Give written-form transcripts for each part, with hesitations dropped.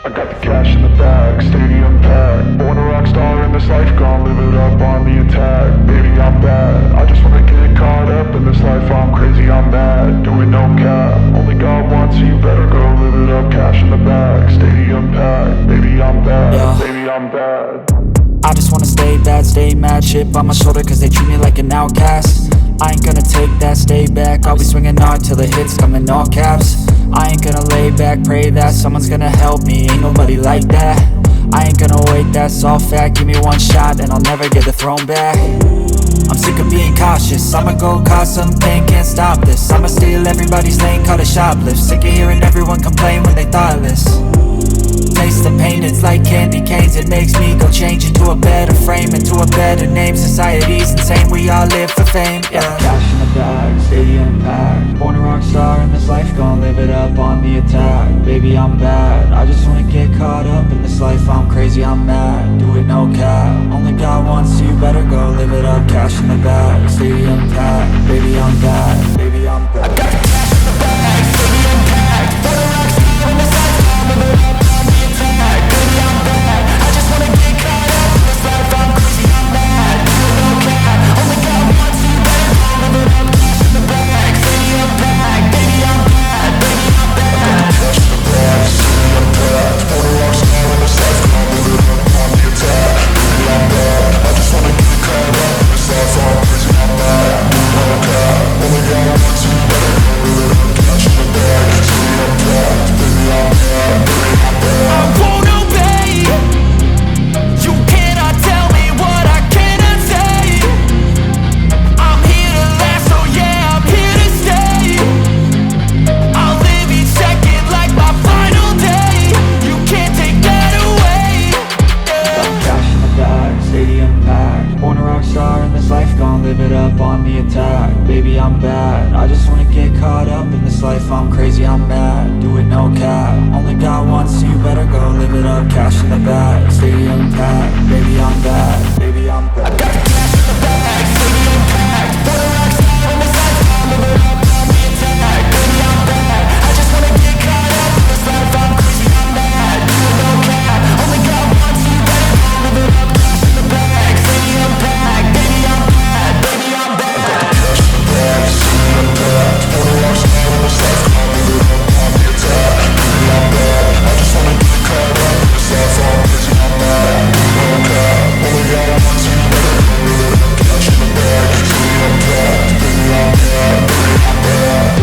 I got the cash in the bag, stadium packed. Born a rock star in this life, gon' live it up on the attack. Baby, I'm bad, I just wanna get caught up in this life. I'm crazy, I'm mad, doing no cap. Only God wants you, better go live it up. Cash in the bag, stadium packed. Baby, I'm bad, yeah. Baby, I'm bad. I just wanna stay bad, stay mad. Chip on my shoulder cause they treat me like an outcast. I ain't gonna take that, stay back. I'll be swinging hard till the hits come in all caps. I ain't gonna lay back, pray that someone's gonna help me. Ain't nobody like that. I ain't gonna wait, that's all fact. Give me one shot and I'll never get the throne back. I'm sick of being cautious, I'ma go cause some pain, can't stop this. I'ma steal everybody's lane, call it shoplift. Sick of hearing everyone complain when they thoughtless. Taste the pain, it's like candy canes. It makes me go change into a better frame, into a better name. Society's insane, we all live for fame, yeah. Cash in the bag, stadium packed. Born a rock star in this life, gon' live it up on the attack. Baby, I'm bad, I just wanna get caught up in this life. I'm crazy, I'm mad, do it no cap. Only God wants you, better go live it up. Cash in the bag, stadium packed. Baby, I'm bad, baby, I'm bad. I got the cash in the bag, stadium packed. Born a rock star in this life, gon' live it up. Baby, I'm bad, I just wanna get caught up in this life. I'm crazy, I'm mad, do it no cap. Only God wants you, better go live it up. Cash in the bag, stadium packed. Baby, I'm bad, baby, I'm bad. Cash in the bag, stadium packed. Born a rock star in this life, gon' live it up on the attack. Baby, I'm bad, I just wanna get caught up in this life. I'm crazy, I'm mad, do it no cap. Only God wants you, better go live it up. Cash in the bag, stadium packed. Baby, I'm bad, baby, I'm bad. I won't obey. You cannot tell me what I cannot say. I'm here to last, so yeah, I'm here to stay. I'll live each second like my final day. You can't take that away, yeah. Cash in the bag, stadium packed. Born a rock star in this life, gon' live it up on the attack. Baby, I'm bad, I just wanna get caught up in this life. I'm crazy, I'm mad, do it no cap. Only God wants you, better go live it up. Cash in the bag, stadium packed. Baby, I'm bad, baby, I'm bad. I got the cash in the bag, stadium packed. Born a rock star in this life, gon' live it up on the attack. Baby, I'm bad, I just wanna get caught up in this life. I'm crazy, I'm mad, do it no cap. Only God wants you, better go live it up. Cash in the bag, stadium packed. Baby, I'm bad, baby, I'm bad. I got the cash in the bag, stadium packed. Born a rock star in this life, gon' live it up on the attack. Baby, I'm bad, I just wanna get caught up in this life. I'm crazy, I'm mad, do it no cap. Only God wants you, better go live it up. Cash in the bag, stadium packed. Baby, I'm bad, baby, I'm bad.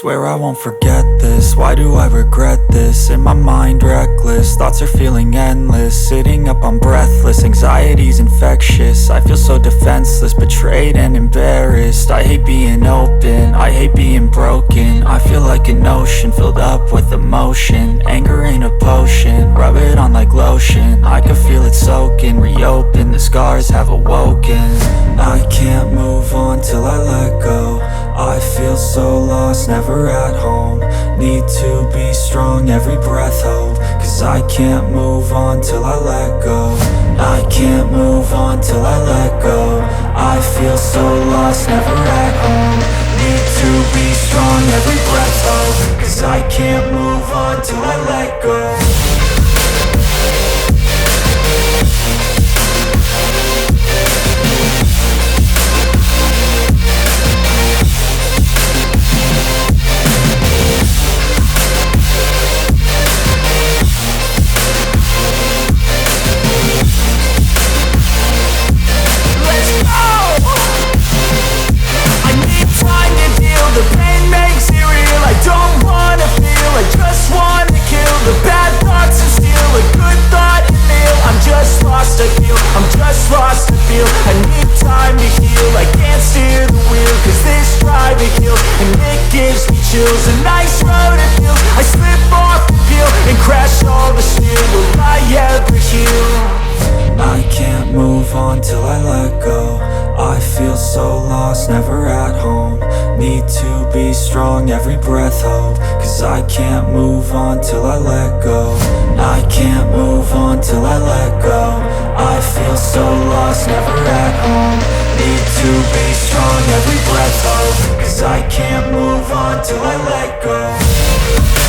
Swear I won't forget this, why do I regret this? In my mind reckless, thoughts are feeling endless. Sitting up, I'm breathless, anxiety's infectious. I feel so defenseless, betrayed and embarrassed. I hate being open, I hate being broken. I feel like an ocean filled up with emotion. Anger ain't a potion, rub it on like lotion. I can feel it soaking, reopen, the scars have awoken. I can't move on till I let go. I feel so lost, never at home. Need to be strong, every breath hope. Cause I can't move on till I let go. I can't move on till I let go. I feel so lost, never at home. Need to be strong, every breath hope. Cause I can't move on till I let go. The pain makes it real. I don't wanna feel, I just wanna kill the bad thoughts and steal a good thought and feel. I'm just lost, I feel, I'm just lost, I feel. I need time to heal, I can't steer the wheel. Cause this drive it kills, and it gives me chills. A nice road it feels, I slip off the peel and crash all the steel. Will I ever heal? I can't move on till I let go. I feel so lost, never at home. Need to be strong, every breath hope. Cause I can't move on till I let go. I can't move on till I let go. I feel so lost, never at home. Need to be strong, every breath hope. Cause I can't move on till I let go.